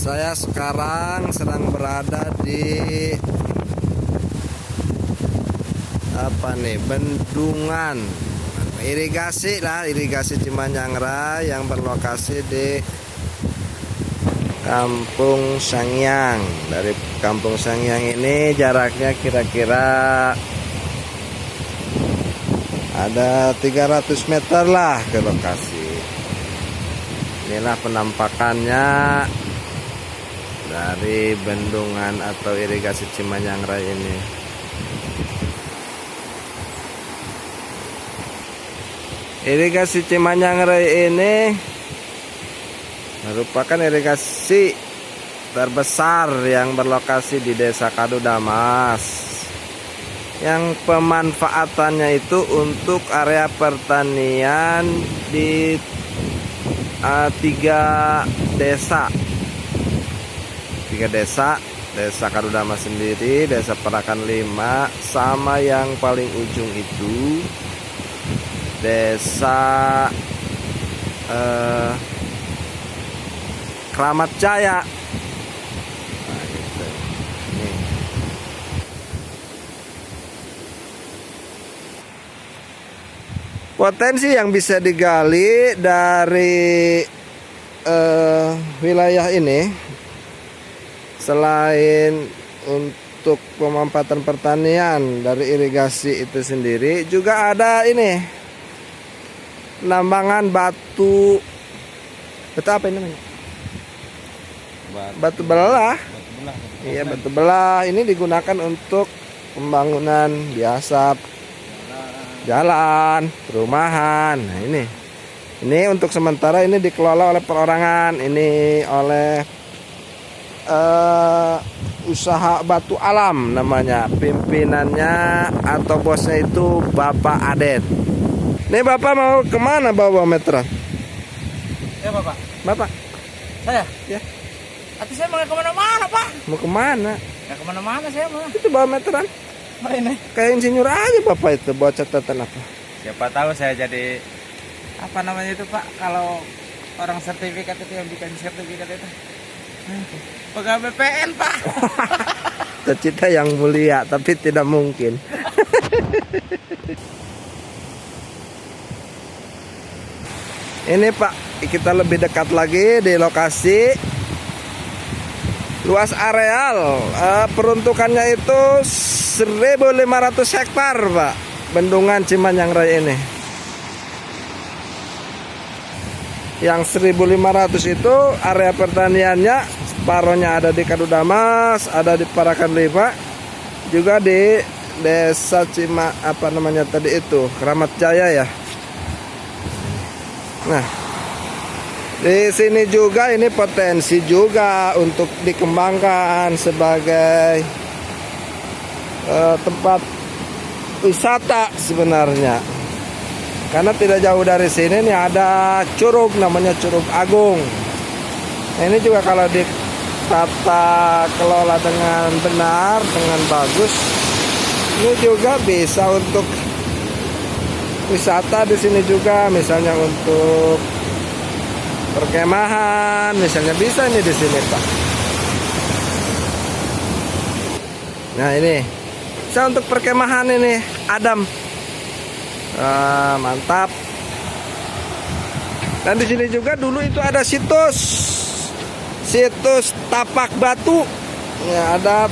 Saya sekarang sedang berada di bendungan irigasi Cimanyangrai yang berlokasi di Kampung Sangyang. Dari Kampung Sangyang ini jaraknya kira-kira ada 300 meter lah ke lokasi. Inilah penampakannya dari bendungan atau irigasi Cimanyangrai ini. Irigasi Cimanyangrai ini merupakan irigasi terbesar yang berlokasi di Desa Kadudamas, yang pemanfaatannya itu untuk area pertanian di 3 desa. Desa Kadudamas sendiri, Desa Perakan 5, sama yang paling ujung itu Desa Kramat Jaya. Nah, gitu. Nih. Potensi yang bisa digali dari wilayah ini, selain untuk pemanfaatan pertanian dari irigasi itu sendiri, juga ada ini penambangan batu apa ini namanya? Batu belah. Iya, batu belah ini digunakan untuk pembangunan biasa, jalan, perumahan. Nah, ini untuk sementara ini dikelola oleh perorangan, ini oleh usaha Batu Alam namanya. Pimpinannya atau bosnya itu Bapak Adet. Nih Bapak mau kemana bawa meteran? Ya Bapak. Bapak? Saya? Ya. Hati saya mau kemana-mana Pak. Mau kemana? Ya kemana-mana saya mah. Itu bawa meteran. Oh ini. Kayak insinyur aja Bapak itu, bawa catatan apa? Siapa tahu saya jadi apa namanya itu Pak, kalau orang sertifikat itu yang bikin sertifikat itu. Pegawai PN Pak. Cita-cita yang mulia tapi tidak mungkin. Ini Pak, kita lebih dekat lagi di lokasi. Luas areal peruntukannya itu 1.500 hektar Pak, bendungan Cimanyangrai ini. Yang 1.500 itu area pertaniannya, separohnya ada di Kadudamas, ada di Perakan 5, juga di Desa Kramat Jaya ya. Nah, di sini juga ini potensi juga untuk dikembangkan sebagai tempat wisata sebenarnya. Karena tidak jauh dari sini nih ada curug, namanya Curug Agung. Nah, ini juga kalau ditata kelola dengan benar, dengan bagus, ini juga bisa untuk wisata di sini juga, misalnya untuk perkemahan, misalnya bisa ini di sini Pak. Nah ini, bisa untuk perkemahan ini, Adam. Mantap. Dan di sini juga dulu itu ada situs tapak batu. Ya, ada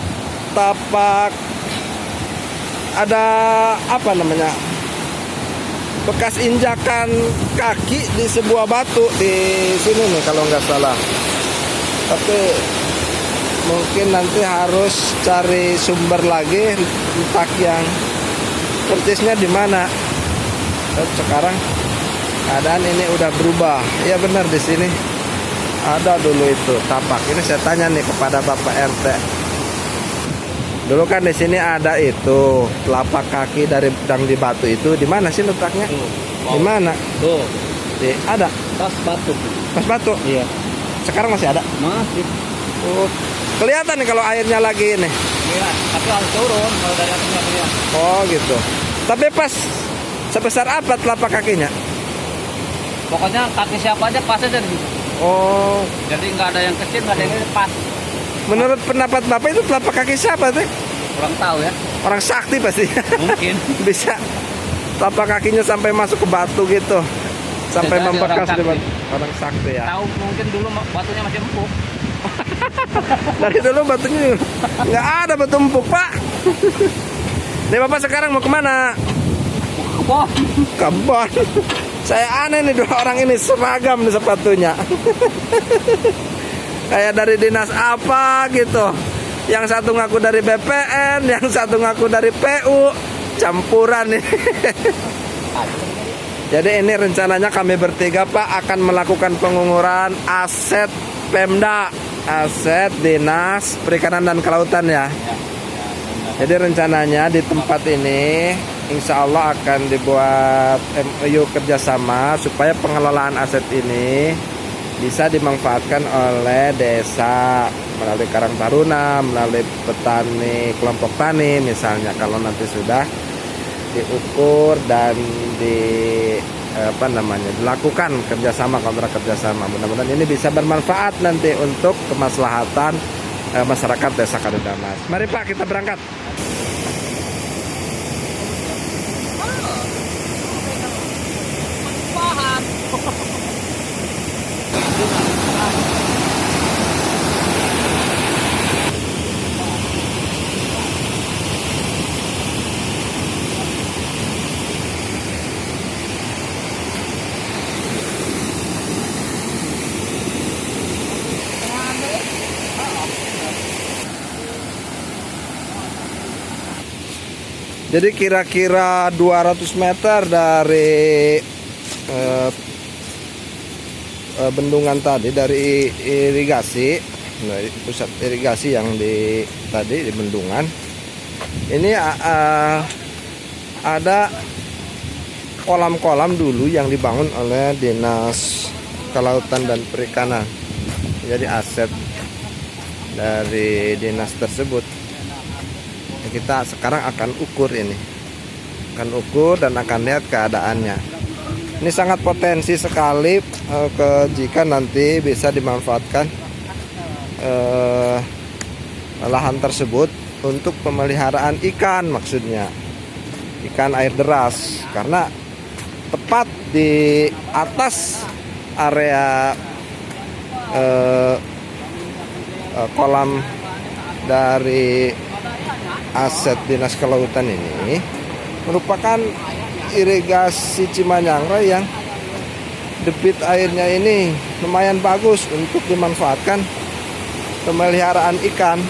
tapak, ada apa namanya? Bekas injakan kaki di sebuah batu di sini nih kalau nggak salah. Tapi mungkin nanti harus cari sumber lagi entah yang persisnya di mana. Sekarang keadaan ini udah berubah. Ya benar, di sini ada dulu itu tapak. Ini saya tanya nih kepada Bapak RT. Dulu kan di sini ada itu telapak kaki dari pedang di batu itu, di mana sih letaknya? Di mana? Tuh. Ada. Pas batu. Pas batu. Iya. Sekarang masih ada? Masih. Oh, kelihatan nih kalau airnya lagi ini. Iya, tapi harus turun kalau dari atasnya kelihatan. Oh gitu. Tapi pas sebesar apa telapak kakinya? Pokoknya kaki siapa aja pas aja di situ. Oh, Jadi nggak ada yang kecil, nggak ada yang lepas. menurut pendapat Bapak itu telapak kaki siapa teh? Kurang tahu ya. Orang sakti pasti. Mungkin. Bisa telapak kakinya sampai masuk ke batu gitu. Sampai Bisa jadi membekas orang di sakti. batu. Orang sakti ya. Tahu mungkin dulu batunya masih empuk. Dari dulu batunya nggak ada batu empuk, Pak. Nih Bapak sekarang mau kemana? Kebon. Kebon. Saya aneh nih dua orang ini seragam nih sepatunya. Kayak dari dinas apa gitu. Yang satu ngaku dari BPN, yang satu ngaku dari PU. Campuran nih. Jadi ini rencananya kami bertiga Pak akan melakukan pengunguran aset Pemda, aset Dinas Perikanan dan Kelautan ya. Jadi rencananya di tempat ini insya Allah akan dibuat MOU kerjasama supaya pengelolaan aset ini bisa dimanfaatkan oleh desa melalui Karang Taruna, melalui petani kelompok tani misalnya kalau nanti sudah diukur dan dilakukan kerjasama, kontrak kerjasama. Mudah-mudahan ini bisa bermanfaat nanti untuk kemaslahatan masyarakat desa Kalidamas. Mari Pak kita berangkat. Jadi kira-kira 200 meter dari bendungan tadi, dari irigasi, dari pusat irigasi yang tadi di bendungan. Ini ada kolam-kolam dulu yang dibangun oleh Dinas Kelautan dan Perikanan. Jadi aset dari dinas tersebut. Kita sekarang akan ukur ini, dan akan lihat keadaannya. Ini sangat potensi sekali jika nanti bisa dimanfaatkan lahan tersebut untuk pemeliharaan ikan, maksudnya ikan air deras, karena tepat di atas area kolam dari aset Dinas Kelautan ini merupakan irigasi Cimanyangro yang debit airnya ini lumayan bagus untuk dimanfaatkan pemeliharaan ikan.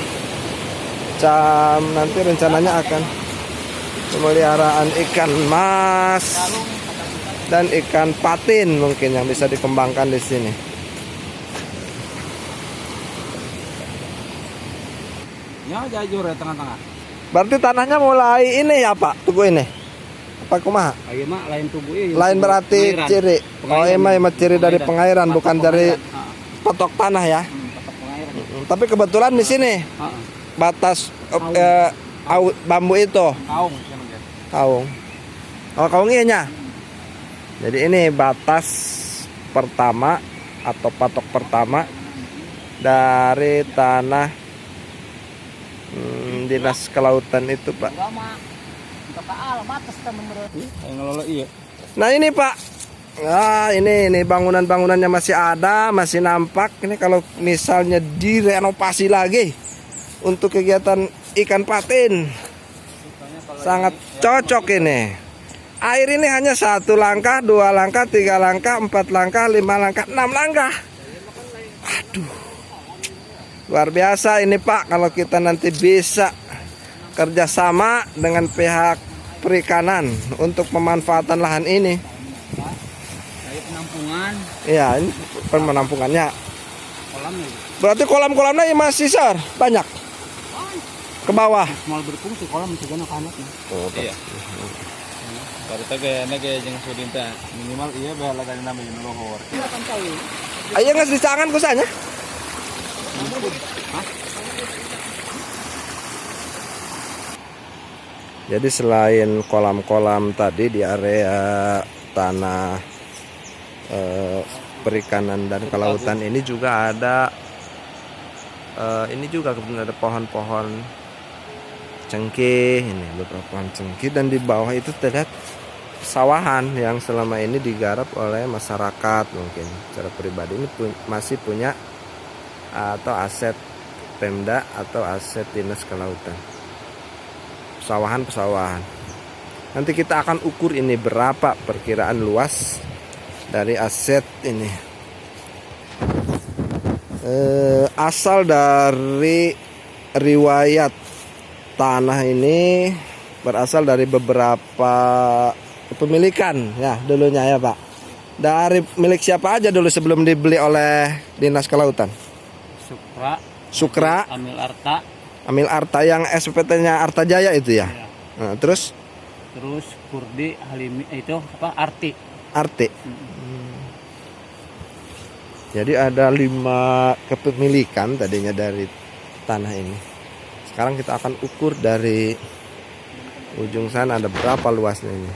Nanti rencananya akan pemeliharaan ikan mas dan ikan patin mungkin yang bisa dikembangkan di sini. Ya jajur ya tengah-tengah. Berarti tanahnya mulai ini ya Pak, tugu ini. Apa kumaha? Ayo mak lain tubuh iya. Lain berarti ciri. Oh emang ciri dari pengairan, bukan dari patok tanah ya. Patok pengairan. Tapi kebetulan di sini batas bambu itu. Kaung. Oh kaung iya. Jadi ini batas pertama atau patok pertama dari tanah Dinas Kelautan itu Pak. Nah ini Pak, nah ini bangunan-bangunannya masih ada, masih nampak. Ini kalau misalnya direnovasi lagi untuk kegiatan ikan patin, sangat cocok ini. Air ini hanya 1 langkah, 2 langkah, 3 langkah, 4 langkah, 5 langkah, 6 langkah. Aduh, luar biasa ini Pak, kalau kita nanti bisa kerjasama dengan pihak perikanan untuk pemanfaatan lahan ini. Kayak penampungan. Iya, ini penampungannya. Kolamnya. Berarti kolam-kolamnya masih besar, banyak. Ke bawah. Mal berfungsi kolam masih gana kanaknya. Oh, iya. Baru tege jeung sudinta minimal iya bahala tadi namanya lohor. Ayo ngas dicangan kusanya. Jadi selain kolam-kolam tadi di area tanah perikanan dan kelautan ini juga ada ini juga kebetulan ada pohon-pohon cengkeh, ini beberapa pohon cengkeh, dan di bawah itu terlihat sawahan yang selama ini digarap oleh masyarakat. Mungkin secara pribadi ini masih punya atau aset Pemda atau aset Dinas Kelautan, pesawahan. Nanti kita akan ukur ini berapa perkiraan luas dari aset ini. Asal dari riwayat tanah ini berasal dari beberapa kepemilikan ya dulunya ya Pak. Dari milik siapa aja dulu sebelum dibeli oleh Dinas Kelautan? Sukra, Amil Arta yang SPT-nya Arta Jaya itu ya. Nah, terus Kurdi Halimi itu apa Arti. Jadi ada 5 kepemilikan tadinya dari tanah ini. Sekarang kita akan ukur dari ujung sana ada berapa luasnya ini.